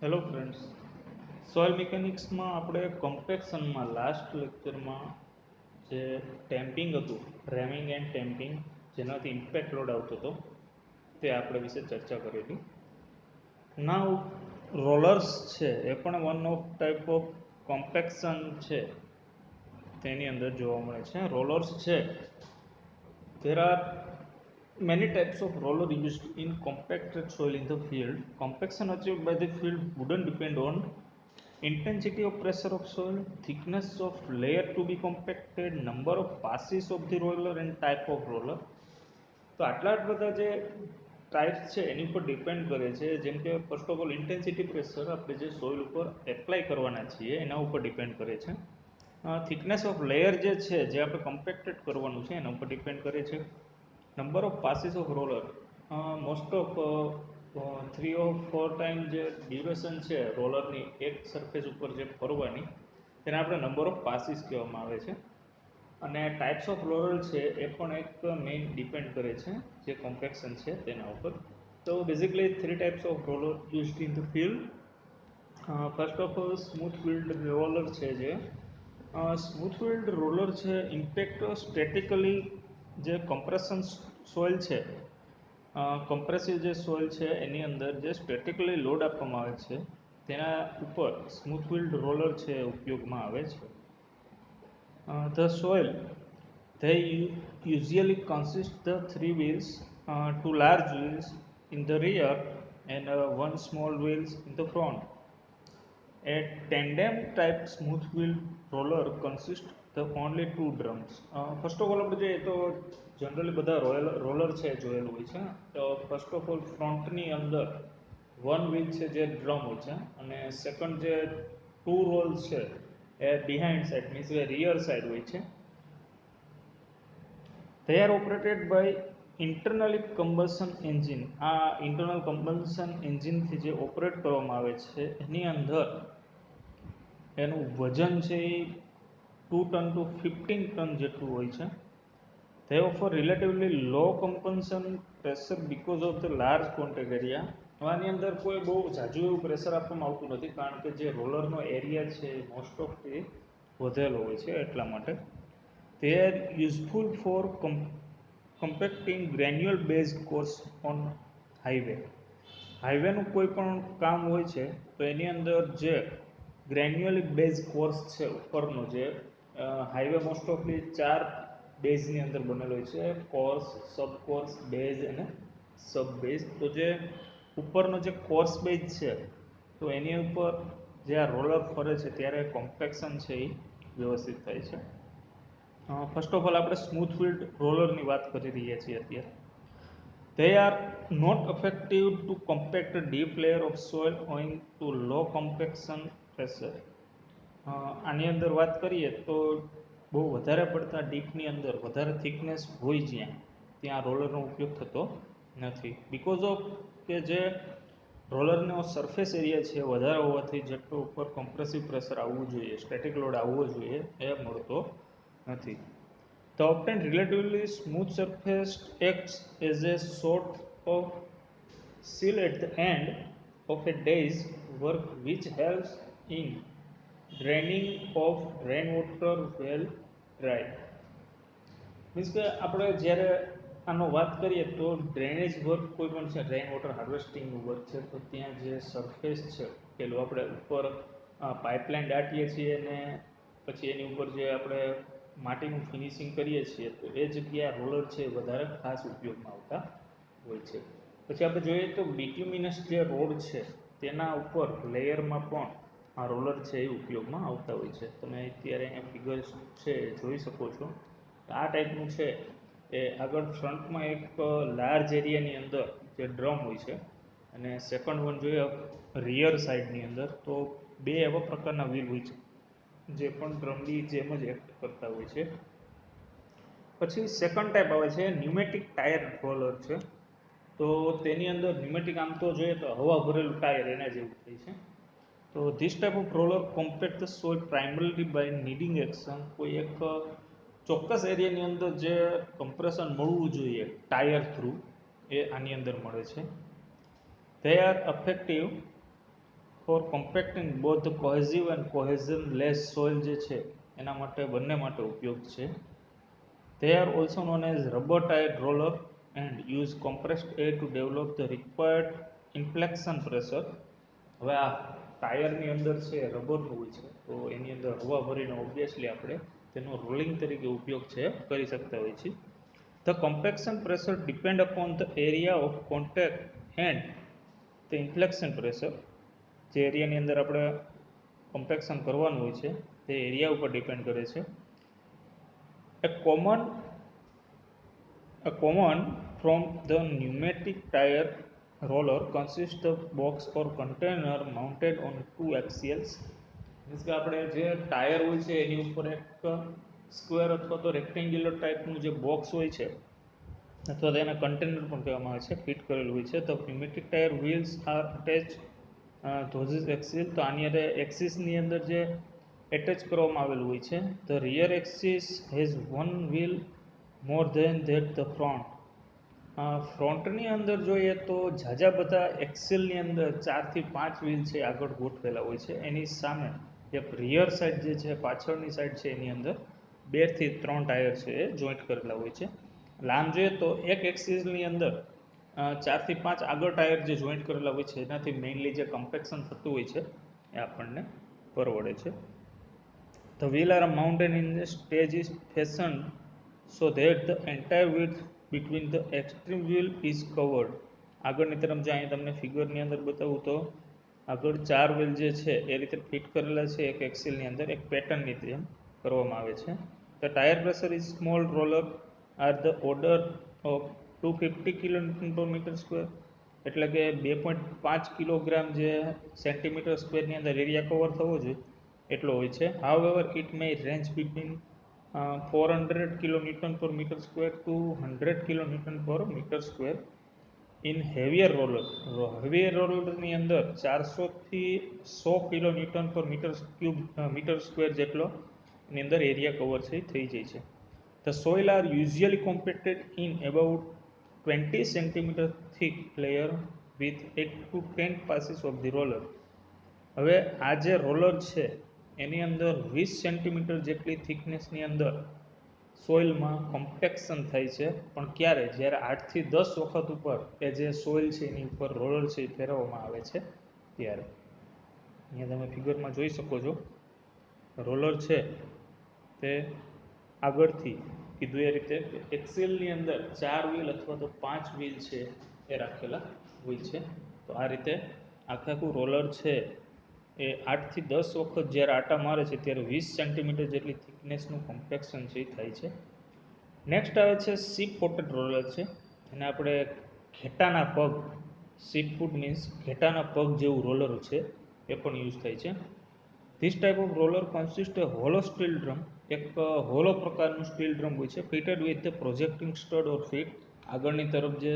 Hello friends, soil મિકેનિક્સમાં આપણે કોમ્પેક્શનમાં last લેક્ચરમાં જે ટેમ્પિંગ હતું, રેમિંગ એન્ડ ટેમ્પિંગ, જેનાથી ઇમ્પેક્ટ લોડ આવતો હતો તે આપણે વિશે ચર્ચા કરેલી. નાવ રોલર્સ છે એ પણ one of type of compaction છે, તેની અંદર જોવા મળે છે. રોલર્સ છે, there are many types of roller used in compacted soil in the field. Compaction achieved by the field wouldn't depend on intensity of pressure of soil, thickness of layer to be compacted, number of passes of the roller and type of roller. તો આટલા જ બધા જે types છે એની ઉપર depend કરે છે. જેમ કે first of all intensity pressure આપણે જે સોઇલ ઉપર એપ્લાય કરવાના છીએ એના ઉપર ડિપેન્ડ કરે છે. થિકનેસ ઓફ લેયર જે છે, જે આપણે કમ્પેક્ટેડ કરવાનું છે એના ઉપર ડિપેન્ડ કરે છે. Number of passes of roller, most of 3 or 4 time જે ડ્યુરેશન છે રોલરની એક સરફેસ ઉપર જે ફરવાની, તેને આપણે નંબર ઓફ પાસીસ કહેવામાં આવે છે. અને ટાઈપ્સ ઓફ રોલર છે એ પણ એક મેઇન ડિપેન્ડ કરે છે જે કોમ્પેક્શન છે તેના ઉપર. તો basically 3 types of roller used in the field. First of all smooth field roller છે. જે સ્મૂથ ફિલ્ડ રોલર છે ઇમ્પેક્ટ સ્ટેટિકલી જે કમ્પ્રેશન સોઇલ છે, કમ્પ્રેસિવ જે સોઇલ છે એની અંદર જે સ્ટેટિકલી લોડ આપવામાં આવે છે તેના ઉપર સ્મૂથ ફિલ્ડ રોલર છે ઉપયોગમાં આવે છે. The soil, they usually consist the 3 wheels, 2 large wheels in the rear and 1 small wheels in the front. A tandem type smooth wheel roller consists the only 2 drums. First of all આપણે જોઈએ તો generally બધા roller છે જોયેલું હોય છે. તો first of all ફ્રન્ટની અંદર 1 વ્હીલ છે જે ડ્રમ હોય છે, અને સેકન્ડ જે 2 રોલ્સ છે એ બિહાઇન્ડ સાઇડ મીન્સ કે રિયર સાઇડ હોય છે. they are operated by internally combustion engine. આ ઇન્ટરનલ કમ્બશન એન્જિનથી જે ઓપરેટ કરવામાં આવે છે એની અંદર એનું વજન છે એ 2 ટન ટુ 15 ટન જેટલું હોય છે. they offer relatively low compensation pressure because of the large contact area. આની અંદર કોઈ બહુ ઝાઝું એવું પ્રેશર આપવામાં આવતું નથી, કારણ કે જે રોલરનો એરિયા છે મોસ્ટ ઓફ એ વધેલો હોય છે એટલા માટે. they are useful for compacting granular based course on highway. હાઈવેનું કોઈ પણ કામ હોય છે તો એની અંદર જે ગ્રેન્યુઅલી બેઝ કોર્સ છે ઉપરનો, જે હાઈવે મોસ્ટ ઓફલી 4 બેઝની અંદર બનેલો હોય છે: કોર્સ, સબ કોર્સ, બેઝ અને સબ બેઝ. તો જે ઉપરનો જે કોર્સ બેઝ છે તો એની ઉપર જે આ રોલર ફરે છે ત્યારે કોમ્પેક્શન છે એ વ્યવસ્થિત થાય છે. ફર્સ્ટ ઓફ ઓલ આપણે સ્મૂથ ફિલ્ડ રોલરની વાત કરી રહ્યા છીએ અત્યારે. they are not effective to compact a deep layer of soil owing to low compaction pressure. આની અંદર વાત કરીએ તો બહુ વધારે પડતા ડીપની અંદર વધારે થિકનેસ હોય ત્યાં રોલરનો ઉપયોગ થતો નથી. બિકોઝ ઓફ કે જે રોલરનો સરફેસ એરિયા છે વધારે હોવાથી જેટલું ઉપર કોમ્પ્રેસિવ પ્રેશર આવવું જોઈએ, સ્ટેટિક લોડ આવવો જોઈએ, એ મળતો નથી. The obtained relatively smooth surface acts as a sort of seal at the end of a day's work, which helps in draining of rainwater well dry. Means કે આપણે જ્યારે આનો વાત કરીએ તો ડ્રેનેજ વર્ક કોઈ પણ છે, રેઇન વોટર હાર્વેસ્ટિંગનું વર્ક છે, તો ત્યાં જે સરફેસ છે પેલું આપણે ઉપર પાઇપલાઇન દાટીએ છીએ અને પછી એની ઉપર જે આપણે માટીનું ફિનિશિંગ કરીએ છીએ તો એ જગ્યાએ રોલર છે વધારે ખાસ ઉપયોગમાં આવતા હોય છે. પછી આપણે જોઈએ તો બિટ્યુમિનસ જે રોડ છે તેના ઉપર લેયરમાં પણ આ રોલર છે એ ઉપયોગમાં આવતા હોય છે. તમે અત્યારે અહીંયા ફિગર્સ છે જોઈ શકો છો. આ ટાઈપનું છે એ આગળ ફ્રન્ટમાં એક લાર્જ એરિયાની અંદર જે ડ્રમ હોય છે, અને સેકન્ડ વન જોઈએ રિયર સાઈડની અંદર તો 2 એવા પ્રકારના વ્હીલ હોય છે જે પણ ડ્રમની જેમ જ એક્ટ કરતા હોય છે. પછી સેકન્ડ ટાઈપ આવે છે ન્યુમેટિક ટાયર રોલર છે. તો તેની અંદર ન્યુમેટિક આમ તો જોઈએ તો હવા ભરેલું ટાયર એના જેવું થાય છે. તો this type of roller compact the soil primarily by kneading action. કોઈ એક ચોક્કસ એરિયાની અંદર જે કમ્પ્રેશન મળવું જોઈએ ટાયર થ્રુ, એ આની અંદર મળે છે. they are effective for compacting both cohesive and cohesionless soil જે છે એના માટે બંને માટે ઉપયોગ છે. They are also known as rubber tired roller and use compressed air to develop the required inflection pressure. હવે આ ટાયરની અંદર છે રબરનું હોય છે, તો એની અંદર હવા ભરીને ઓબ્વિયસલી આપણે તેનો રોલિંગ તરીકે ઉપયોગ છે કરી શકતા હોય છે. The compaction pressure depend upon the area of contact and the inflection pressure. જે એરિયાની અંદર આપણે કોમ્પેક્શન કરવાનું હોય છે તે એરિયા ઉપર ડિપેન્ડ કરે છે. A common from the pneumatic tire roller consists of box or container mounted on two axles. Means કે આપણે જે ટાયર હોય છે એની ઉપર એક સ્ક્વેર અથવા તો રેક્ટેન્ગ્યુલર ટાઈપનું જે બોક્સ હોય છે અથવા તો એને કન્ટેનર પણ કહેવામાં આવે છે, ફિટ કરેલું હોય છે. તો pneumatic tire wheels are attached those axis, તો આની અંદર એક્સિસની અંદર જે એટેચ કરવામાં આવેલું હોય છે. The rear axis has one wheel more than that the front. ફ્રન્ટની અંદર જોઈએ તો ઝાઝા બધા એક્સેલની અંદર 4 થી 5 વ્હીલ છે આગળ ગોઠવેલા હોય છે. એની સામે જે રિયર સાઈડ જે છે પાછળની સાઈડ છે એની અંદર 2 થી 3 ટાયર છે એ જોઈન્ટ કરેલા હોય છે. લાંબ જોઈએ તો એક એક્સિસની અંદર 4 થી 5 આગળ ટાયર જે જોઈન્ટ કરેલા હોય છે એનાથી મેઇનલી જે કમ્પેક્શન થતું હોય છે એ આપણને પરવડે છે. The wheel are mounted in the stage is fashioned so that the entire width between the extreme wheel is covered. આગળની તરફ જો અહીં તમને ફિગરની અંદર બતાવું તો આગળ 4 વ્હીલ જે છે એ રીતે ફિટ કરેલા છે એક એક્સિલની અંદર એક પેટર્નની જેમ કરવામાં આવે છે. The tire pressure is small roller are the order of 250 kN/m², એટલે કે 2.5 કિલોગ્રામ જે સેન્ટીમીટર સ્ક્વેરની અંદર એરિયા કવર થવો જોઈએ એટલો હોય છે. However, it may range between 400 kN/m² to 100 kN/m². In heavier roller, heavier rollerની અંદર 400 થી 100 kN/m² જેટલો એની અંદર એરિયા કવર છે થઈ જાય છે. The soil are usually compacted in about 20 cm thick layer with 8 to 10 passes of the roller. હવે આ જે રોલર છે એની અંદર 20 સેન્ટીમીટર જેટલી થિકનેસની અંદર સોઇલમાં કોમ્પેક્શન થાય છે. પણ ક્યારે? જ્યારે 8 થી 10 વખત ઉપર એ જે સોઇલ છે એની ઉપર રોલર છે એ ફેરવવામાં આવે છે ત્યારે. અહીંયા તમે ફિગરમાં જોઈ શકો છો રોલર છે તે આગળથી કીધું એ રીતે એક્સેલની અંદર 4 વ્હીલ અથવા તો 5 વ્હીલ છે એ રાખેલા હોય છે. તો આ રીતે આખું રોલર છે એ 8 થી 10 વખત જ્યારે આટા મારે છે ત્યારે 20 સેન્ટીમીટર જેટલી થિકનેસનું કોમ્પેક્શન છે એ થાય છે. નેક્સ્ટ આવે છે શીપ ફૂટેડ રોલર છે, અને આપણે ઘેટાના પગ, શીપ ફૂટ મીન્સ ઘેટાના પગ જેવું રોલર છે એ પણ યુઝ થાય છે. This type of roller consist a hollow steel drum, એક હોલો પ્રકારનું સ્ટીલ ડ્રમ હોય છે, fitted with the projecting stud or feet. આગળની તરફ જે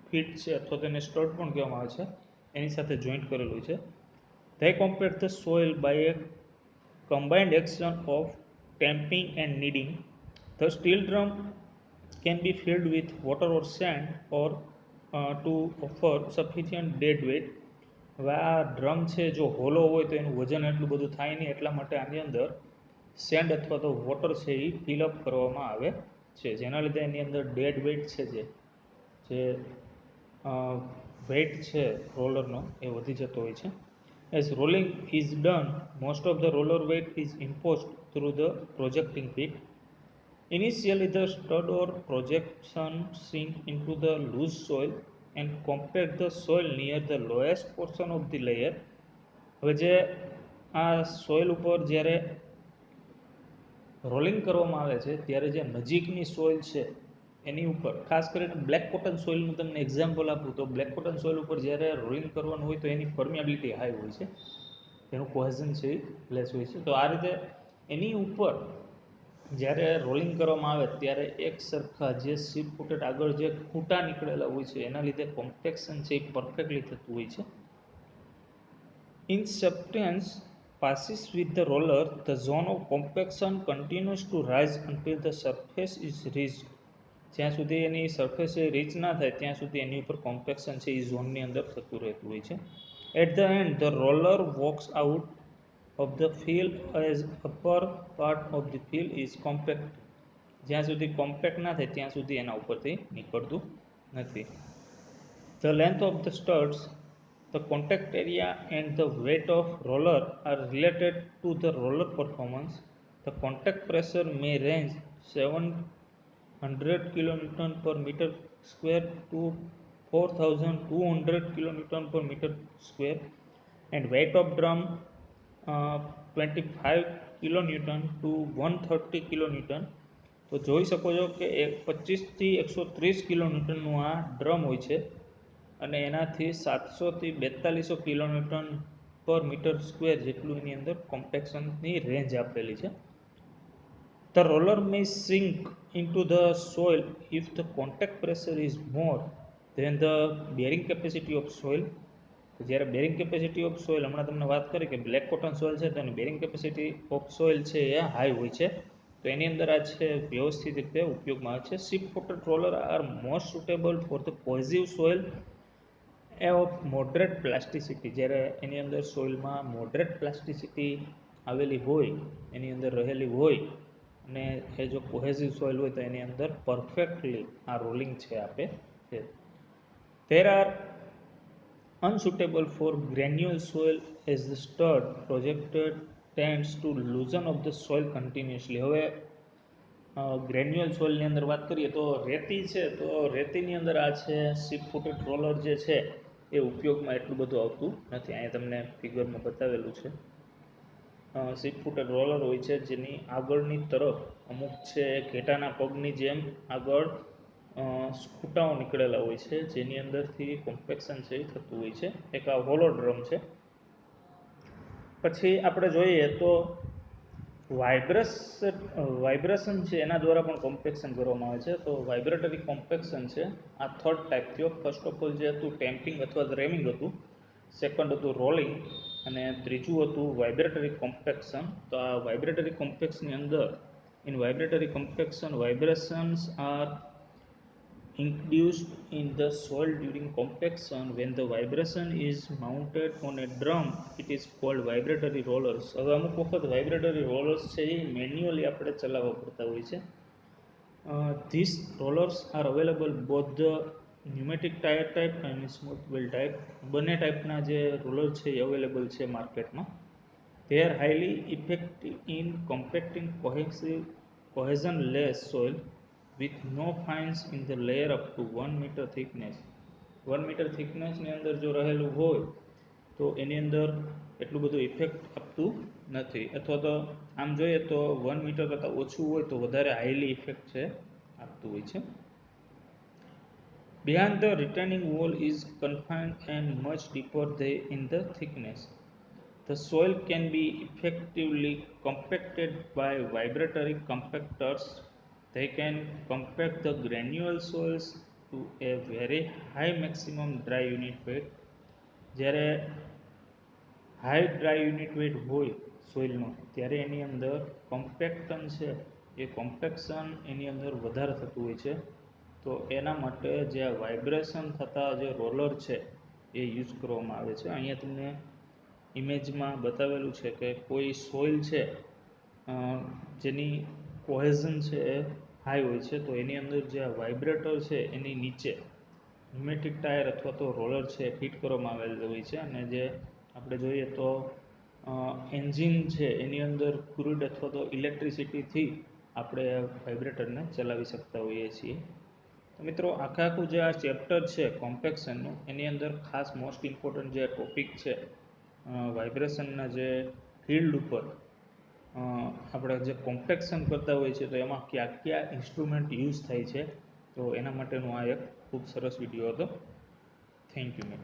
ફીટ છે અથવા તેને સ્ટડ પણ કહેવામાં આવે છે એની સાથે જોઈન્ટ કરેલું છે. They compact the soil by a combined action of tamping and kneading. The steel drum can be filled with water or sand or to offer sufficient dead weight. હવે આ ડ્રમ છે જો હોલો હોય તો એનું વજન એટલું બધું થાય નહીં, એટલા માટે આની અંદર સેન્ડ અથવા તો વોટર છે એ ફિલઅપ કરવામાં આવે છે, જેના લીધે એની અંદર ડેડ વેઇટ છે જે વેઇટ છે રોલરનો એ વધી જતો હોય છે. As rolling is done, most of the roller weight is imposed through the projecting feet. Initially, the stud or projection sink into the loose soil and compact the soil near the lowest portion of the layer. હવે જે આ soil ઉપર જ્યારે rolling કરવામાં આવે છે ત્યારે જે નજીકની સોઇલ છે એની ઉપર, ખાસ કરીને બ્લેક કોટન સોઇલનું તમને એક્ઝામ્પલ આપું તો બ્લેક કોટન સોઇલ ઉપર જ્યારે રોલિંગ કરવાનું હોય તો એની પરમિયાબિલિટી હાઈ હોય છે, એનું કોહેઝન છે એ લેસ હોય છે. તો આ રીતે એની ઉપર જ્યારે રોલિંગ કરવામાં આવે ત્યારે એક સરખા જે શીપ ફૂટેડ આગળ જે ખૂંટા નીકળેલા હોય છે એના લીધે કોમ્પેક્શન છે એ પરફેક્ટલી થતું હોય છે. In substance passes with the roller, the zone of compaction continues to rise until the surface is reached. જ્યાં સુધી એની સરફેસ રીચ ના થાય ત્યાં સુધી એની ઉપર કોમ્પેક્શન છે એ ઝોનની અંદર થતું રહેતું હોય છે. At the end, the roller walks out of the field as upper part of the field is compact. જ્યાં સુધી કોમ્પેક્ટ ના થાય ત્યાં સુધી એના ઉપરથી નીકળતું નથી. The length of the studs, the contact area and the weight of roller are related to the roller performance. The contact pressure may range 700 kN per meter square to 4200 kN per meter square, and weight of drum 25 kN to 130 kN. તો જોઈ શકો છો કે 25થી 130 કિલોન્યૂટનનું આ drum હોય છે અને એનાથી 700થી 4200 કિલોન્યૂટન પર મીટર સ્ક્વેર જેટલું એની અંદર કોમ્પેક્શનની રેન્જ આપેલી છે. The roller may sink into the soil if the contact pressure is more than the bearing capacity of soil. જ્યારે બેરિંગ કેપેસિટી ઓફ સોઇલ, હમણાં તમને વાત કરી કે બ્લેક કોટન સોઇલ છે તો એની બેરિંગ કેપેસિટી ઓફ સોઇલ છે એ હાઈ હોય છે, તો એની અંદર આ છે વ્યવસ્થિત રીતે ઉપયોગમાં આવે છે. Sheep coated roller are most suitable for the cohesive soil of moderate plasticity. જ્યારે એની અંદર સોઇલમાં મોડરેટ પ્લાસ્ટિસિટી આવેલી હોય, એની અંદર રહેલી હોય અને એ જો કોહેઝિવ સોઇલ હોય તો એની અંદર પરફેક્ટલી આ રોલિંગ છે આપે છે. There are unsuitable for granular soil as the stud projected tends to loosen of the soil continuously. હવે ગ્રેન્યુઅલ સોઇલની અંદર વાત કરીએ તો રેતી છે, તો રેતીની અંદર આ છે શિપ ફૂટેડ રોલર જે છે એ ઉપયોગમાં એટલું બધું આવતું નથી. અહીંયા તમને ફિગરમાં બતાવેલું છે. શિપ ફૂટેડ રોલર હોય છે જેની આગળની તરફ અમુક છે ઘેટાના પગની જેમ આગળ ખૂટાઓ નીકળેલા હોય છે, જેની અંદરથી કોમ્પેક્શન છે એ થતું હોય છે. એક આ હોલો ડ્રમ છે. પછી આપણે જોઈએ તો વાઇબ્રેશન છે એના દ્વારા પણ કોમ્પેક્શન કરવામાં આવે છે. તો વાઇબ્રેટરી કોમ્પેક્શન છે આ થર્ડ ટાઈપ થયો. ફર્સ્ટ ઓફ ઓલ જે હતું ટેમ્પિંગ અથવા રેમિંગ હતું, સેકન્ડ હતું રોલિંગ અને ત્રીજું હતું વાઇબ્રેટરી કોમ્પેક્શન. તો આ વાઇબ્રેટરી કોમ્પેક્શનની અંદર in vibratory compaction vibrations are induced in the soil during compaction. When the vibration is mounted on a drum, it is called vibratory rollers. હવે અમુક વખત વાઇબ્રેટરી રોલર્સ છે એ મેન્યુઅલી આપણે ચલાવવા પડતા હોય છે. These rollers are available both the pneumatic tire type and smooth wheel type. બંને ટાઈપના જે રોલર છે એ અવેલેબલ છે માર્કેટમાં. They are highly effective in compacting cohesion-less soil with no fines in the layer up to 1 meter thickness. 1 meter thicknessની અંદર જો રહેલું હોય તો એની અંદર એટલું બધું ઇફેક્ટ આપતું નથી, અથવા તો આમ જોઈએ તો 1 મીટર કરતાં ઓછું હોય તો વધારે હાઈલી ઇફેક્ટ છે આપતું હોય છે. Behind the retaining wall is confined and much deeper in the thickness. The soil can be effectively compacted by vibratory compactors. They can compact the granular soils to a very high maximum dry unit weight. જ્યારે high dry unit wet હોય સોઇલનો ત્યારે એની અંદર compaction છે એ compaction એની અંદર વધારે થતું હોય છે. તો એના માટે જે વાઇબ્રેશન થતા જે રોલર છે એ યુઝ કરવામાં આવે છે. અહીંયા તમને ઇમેજમાં બતાવેલું છે કે કોઈ સોઇલ છે જેની કોહેઝન છે એ હાઈ હોય છે, તો એની અંદર જે વાઇબ્રેટર છે એની નીચે ન્યુમેટિક ટાયર અથવા તો રોલર છે ફિટ કરવામાં આવેલું હોય છે. અને જે આપણે જોઈએ તો એન્જિન છે એની અંદર ક્રૂડ અથવા તો ઇલેક્ટ્રિસિટીથી આપણે વાઇબ્રેટરને ચલાવી શકતા હોઈએ છીએ. તો મિત્રો આખું જે આ ચેપ્ટર છે કોમ્પેક્શનનું, એની અંદર ખાસ મોસ્ટ ઇમ્પોર્ટન્ટ જે ટોપિક છે વાઇબ્રેશનના જે ફિલ્ડ ઉપર આપણે જે કોમ્પેક્શન કરતા હોઈએ છીએ તો એમાં કયા ઇન્સ્ટ્રુમેન્ટ યુઝ થાય છે, તો એના માટેનો આ એક ખૂબ સરસ વિડીયો હતો. Thank you ma'am.